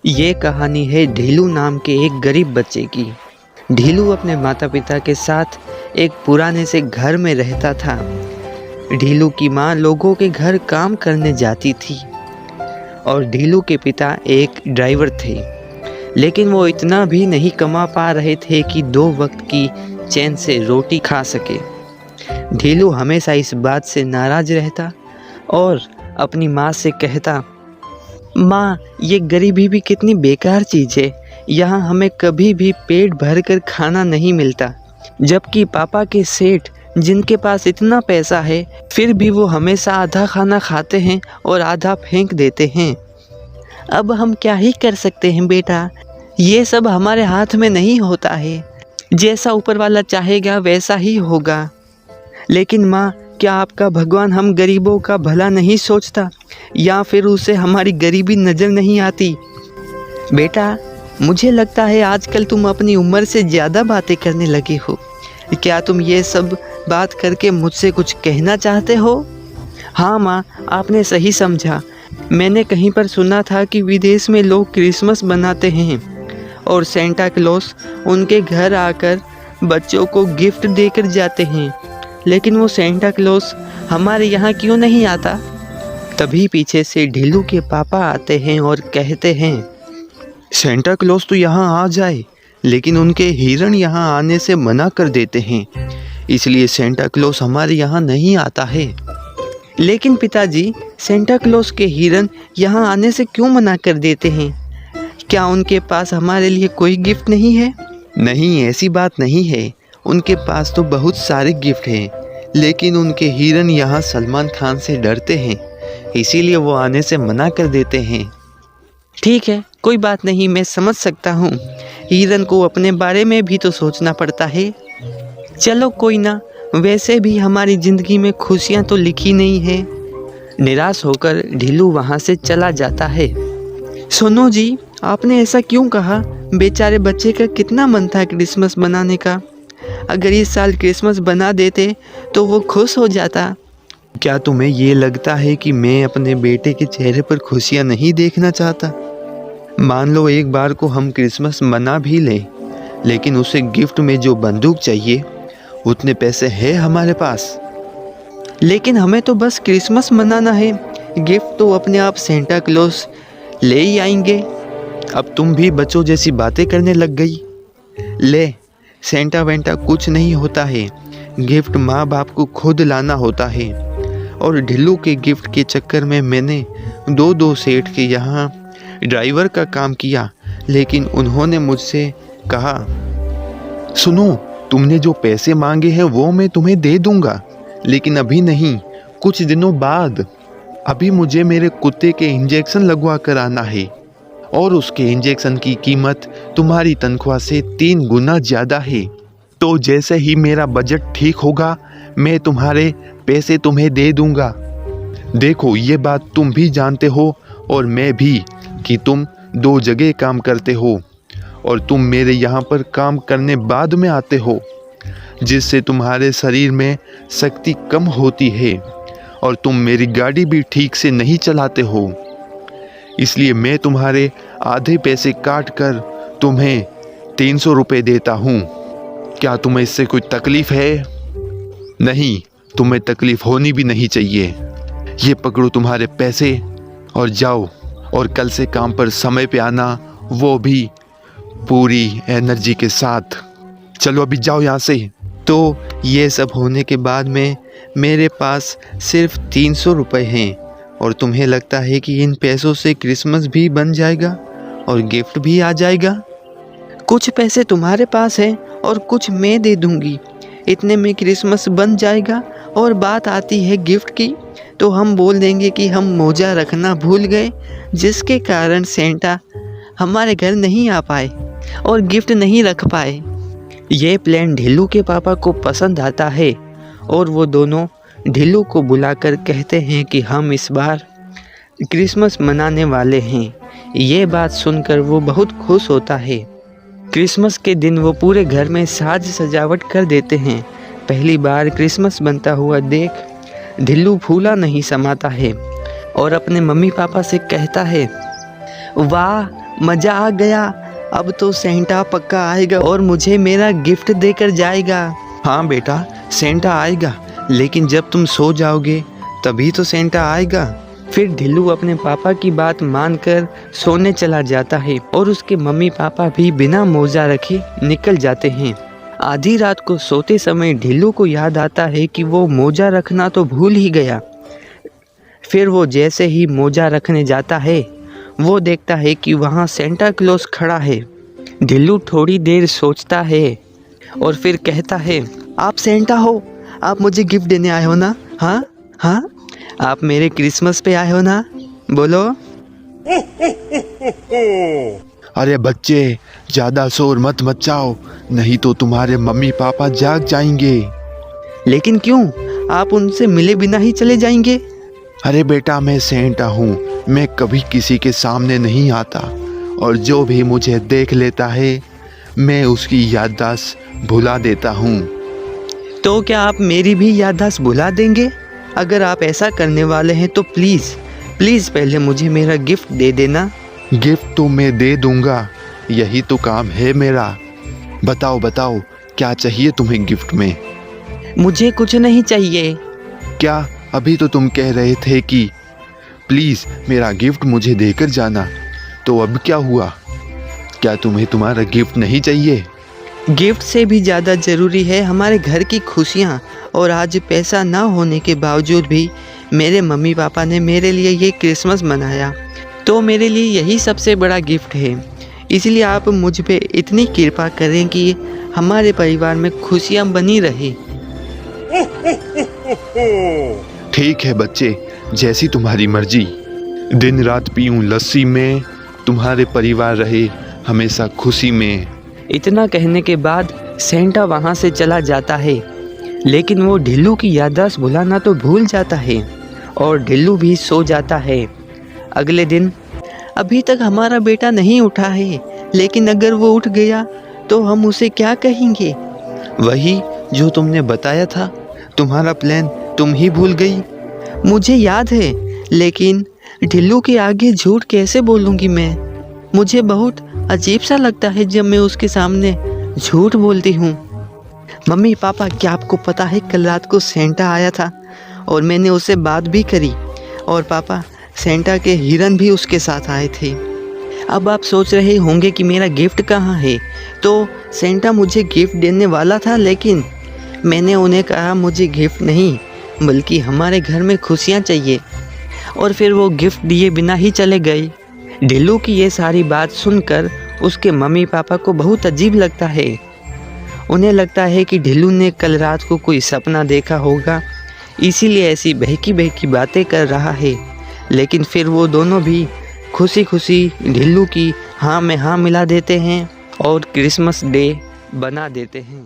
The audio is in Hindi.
ये कहानी है ढीलू नाम के एक गरीब बच्चे की। ढीलू अपने माता पिता के साथ एक पुराने से घर में रहता था। ढीलू की माँ लोगों के घर काम करने जाती थी और ढीलू के पिता एक ड्राइवर थे, लेकिन वो इतना भी नहीं कमा पा रहे थे कि 2 वक्त की चैन से रोटी खा सके। ढीलू हमेशा इस बात से नाराज़ रहता और अपनी माँ से कहता, माँ, ये गरीबी भी कितनी बेकार चीज़ है। यहाँ हमें कभी भी पेट भर कर खाना नहीं मिलता, जबकि पापा के सेठ जिनके पास इतना पैसा है फिर भी वो हमेशा आधा खाना खाते हैं और आधा फेंक देते हैं। अब हम क्या ही कर सकते हैं बेटा, ये सब हमारे हाथ में नहीं होता है। जैसा ऊपर वाला चाहेगा वैसा ही होगा। लेकिन माँ, क्या आपका भगवान हम गरीबों का भला नहीं सोचता, या फिर उसे हमारी गरीबी नज़र नहीं आती? बेटा, मुझे लगता है आजकल तुम अपनी उम्र से ज़्यादा बातें करने लगे हो। क्या तुम ये सब बात करके मुझसे कुछ कहना चाहते हो? हाँ माँ, आपने सही समझा। मैंने कहीं पर सुना था कि विदेश में लोग क्रिसमस मनाते हैं और सेंटा क्लॉस उनके घर आकर बच्चों को गिफ्ट देकर जाते हैं। लेकिन वो सेंटा क्लॉस हमारे यहाँ क्यों नहीं आता? तभी पीछे से ढीलू के पापा आते हैं और कहते हैं, सेंटा क्लॉस तो यहाँ आ जाए, लेकिन उनके हिरण यहाँ आने से मना कर देते हैं, इसलिए सेंटा क्लॉस हमारे यहाँ नहीं आता है। लेकिन पिताजी, सेंटा क्लॉस के हिरण यहाँ आने से क्यों मना कर देते हैं? क्या उनके पास हमारे लिए कोई गिफ्ट नहीं है? नहीं, ऐसी बात नहीं है। उनके पास तो बहुत सारे गिफ्ट हैं, लेकिन उनके हिरण यहाँ सलमान खान से डरते हैं, इसीलिए वो आने से मना कर देते हैं। ठीक है, कोई बात नहीं, मैं समझ सकता हूँ। हिरन को अपने बारे में भी तो सोचना पड़ता है। चलो कोई ना, वैसे भी हमारी ज़िंदगी में खुशियाँ तो लिखी नहीं है। निराश होकर ढीलू वहाँ से चला जाता है। सुनो जी, आपने ऐसा क्यों कहा? बेचारे बच्चे का कितना मन था क्रिसमस मनाने का। अगर इस साल क्रिसमस बना देते तो वो खुश हो जाता। क्या तुम्हें ये लगता है कि मैं अपने बेटे के चेहरे पर खुशियाँ नहीं देखना चाहता? मान लो एक बार को हम क्रिसमस मना भी लें, लेकिन उसे गिफ्ट में जो बंदूक चाहिए उतने पैसे हैं हमारे पास। लेकिन हमें तो बस क्रिसमस मनाना है, गिफ्ट तो अपने आप सेंटा क्लॉस ले ही आएंगे। अब तुम भी बच्चों जैसी बातें करने लग गई। ले, सेंटा वेंटा कुछ नहीं होता है, गिफ्ट माँ बाप को खुद लाना होता है। और ढिल्लू के गिफ्ट के चक्कर में मैंने 2 सेठ के यहाँ ड्राइवर का काम किया, लेकिन उन्होंने मुझसे कहा, सुनो, तुमने जो पैसे मांगे हैं वो मैं तुम्हें दे दूंगा, लेकिन अभी नहीं, कुछ दिनों बाद। अभी मुझे मेरे कुत्ते के इंजेक्शन लगवा कर आना है, और उसके इंजेक्शन की कीमत तुम्हारी तनख्वाह से 3 गुना ज़्यादा है। तो जैसे ही मेरा बजट ठीक होगा मैं तुम्हारे पैसे तुम्हें दे दूंगा। देखो, ये बात तुम भी जानते हो और मैं भी कि तुम 2 जगह काम करते हो, और तुम मेरे यहाँ पर काम करने बाद में आते हो, जिससे तुम्हारे शरीर में शक्ति कम होती है, और तुम मेरी गाड़ी भी ठीक से नहीं चलाते हो। इसलिए मैं तुम्हारे आधे पैसे काट कर तुम्हें 300 रुपये देता हूँ। क्या तुम्हें इससे कोई तकलीफ़ है? नहीं, तुम्हें तकलीफ़ होनी भी नहीं चाहिए। ये पकड़ो तुम्हारे पैसे और जाओ, और कल से काम पर समय पे आना, वो भी पूरी एनर्जी के साथ। चलो अभी जाओ यहाँ से। तो ये सब होने के बाद में मेरे पास सिर्फ 300 रुपये हैं, और तुम्हें लगता है कि इन पैसों से क्रिसमस भी बन जाएगा और गिफ्ट भी आ जाएगा? कुछ पैसे तुम्हारे पास हैं और कुछ मैं दे दूंगी, इतने में क्रिसमस बन जाएगा। और बात आती है गिफ्ट की, तो हम बोल देंगे कि हम मोजा रखना भूल गए, जिसके कारण सेंटा हमारे घर नहीं आ पाए और गिफ्ट नहीं रख पाए। ये प्लान ढिल्लू के पापा को पसंद आता है, और वो दोनों ढिल्लू को बुलाकर कहते हैं कि हम इस बार क्रिसमस मनाने वाले हैं। ये बात सुनकर वो बहुत खुश होता है। क्रिसमस के दिन वो पूरे घर में साज सजावट कर देते हैं। पहली बार क्रिसमस बनता हुआ देख ढिल्लू फूला नहीं समाता है और अपने मम्मी पापा से कहता है, वाह, मज़ा आ गया। अब तो सेंटा पक्का आएगा और मुझे मेरा गिफ्ट देकर जाएगा। हाँ बेटा, सेंटा आएगा, लेकिन जब तुम सो जाओगे तभी तो सेंटा आएगा। फिर ढिल्लू अपने पापा की बात मानकर सोने चला जाता है और उसके मम्मी पापा भी बिना मोजा रखे निकल जाते हैं। आधी रात को सोते समय ढिल्लू को याद आता है कि वो मोजा रखना तो भूल ही गया। फिर वो जैसे ही मोजा रखने जाता है वो देखता है कि वहाँ सेंटा क्लॉज खड़ा है। ढिल्लू थोड़ी देर सोचता है और फिर कहता है, आप सेंटा हो? आप मुझे गिफ्ट देने आए हो ना? हाँ हाँ, आप मेरे क्रिसमस पे आए हो ना? बोलो। अरे बच्चे, ज़्यादा शोर मत मचाओ, नहीं तो तुम्हारे मम्मी पापा जाग जाएंगे। लेकिन क्यों? आप उनसे मिले बिना ही चले जाएंगे? अरे बेटा, मैं सेंटा हूँ, मैं कभी किसी के सामने नहीं आता, और जो भी मुझे देख लेता है मैं उसकी याददाश्त भुला देता हूँ। तो क्या आप मेरी भी याददाश्त भुला देंगे? अगर आप ऐसा करने वाले हैं तो प्लीज़ प्लीज़ पहले मुझे मेरा गिफ्ट दे देना। गिफ्ट तो मैं दे दूंगा, यही तो काम है मेरा। बताओ बताओ, क्या चाहिए तुम्हें गिफ्ट में? मुझे कुछ नहीं चाहिए। क्या अभी तो तुम कह रहे थे कि प्लीज़ मेरा गिफ्ट मुझे देकर जाना, तो अब क्या हुआ? क्या तुम्हें तुम्हारा गिफ्ट नहीं चाहिए? गिफ्ट से भी ज़्यादा ज़रूरी है हमारे घर की खुशियाँ, और आज पैसा ना होने के बावजूद भी मेरे मम्मी पापा ने मेरे लिए ये क्रिसमस मनाया, तो मेरे लिए यही सबसे बड़ा गिफ्ट है। इसलिए आप मुझ पे इतनी कृपा करें कि हमारे परिवार में खुशियाँ बनी रहे। ठीक है बच्चे, जैसी तुम्हारी मर्जी। दिन रात पीऊँ लस्सी में, तुम्हारे परिवार रहे हमेशा खुशी में। इतना कहने के बाद सेंटा वहाँ से चला जाता है, लेकिन वो ढिल्लू की याददाश्त भुलाना तो भूल जाता है और ढिल्लू भी सो जाता है। अगले दिन, अभी तक हमारा बेटा नहीं उठा है, लेकिन अगर वो उठ गया तो हम उसे क्या कहेंगे? वही जो तुमने बताया था, तुम्हारा प्लान तुम ही भूल गई। मुझे याद है, लेकिन ढिल्लू के आगे झूठ कैसे बोलूँगी मैं? मुझे बहुत अजीब सा लगता है जब मैं उसके सामने झूठ बोलती हूँ। मम्मी पापा, क्या आपको पता है कल रात को सेंटा आया था और मैंने उससे बात भी करी, और पापा सेंटा के हिरन भी उसके साथ आए थे। अब आप सोच रहे होंगे कि मेरा गिफ्ट कहाँ है। तो सेंटा मुझे गिफ्ट देने वाला था, लेकिन मैंने उन्हें कहा मुझे गिफ्ट नहीं बल्कि हमारे घर में खुशियाँ चाहिए, और फिर वो गिफ्ट दिए बिना ही चले गए। ढिल्लू की ये सारी बात सुनकर उसके मम्मी पापा को बहुत अजीब लगता है। उन्हें लगता है कि ढिल्लू ने कल रात को कोई सपना देखा होगा, इसीलिए ऐसी बहकी बहकी बातें कर रहा है। लेकिन फिर वो दोनों भी खुशी खुशी ढिल्लू की हाँ में हाँ मिला देते हैं और क्रिसमस डे बना देते हैं।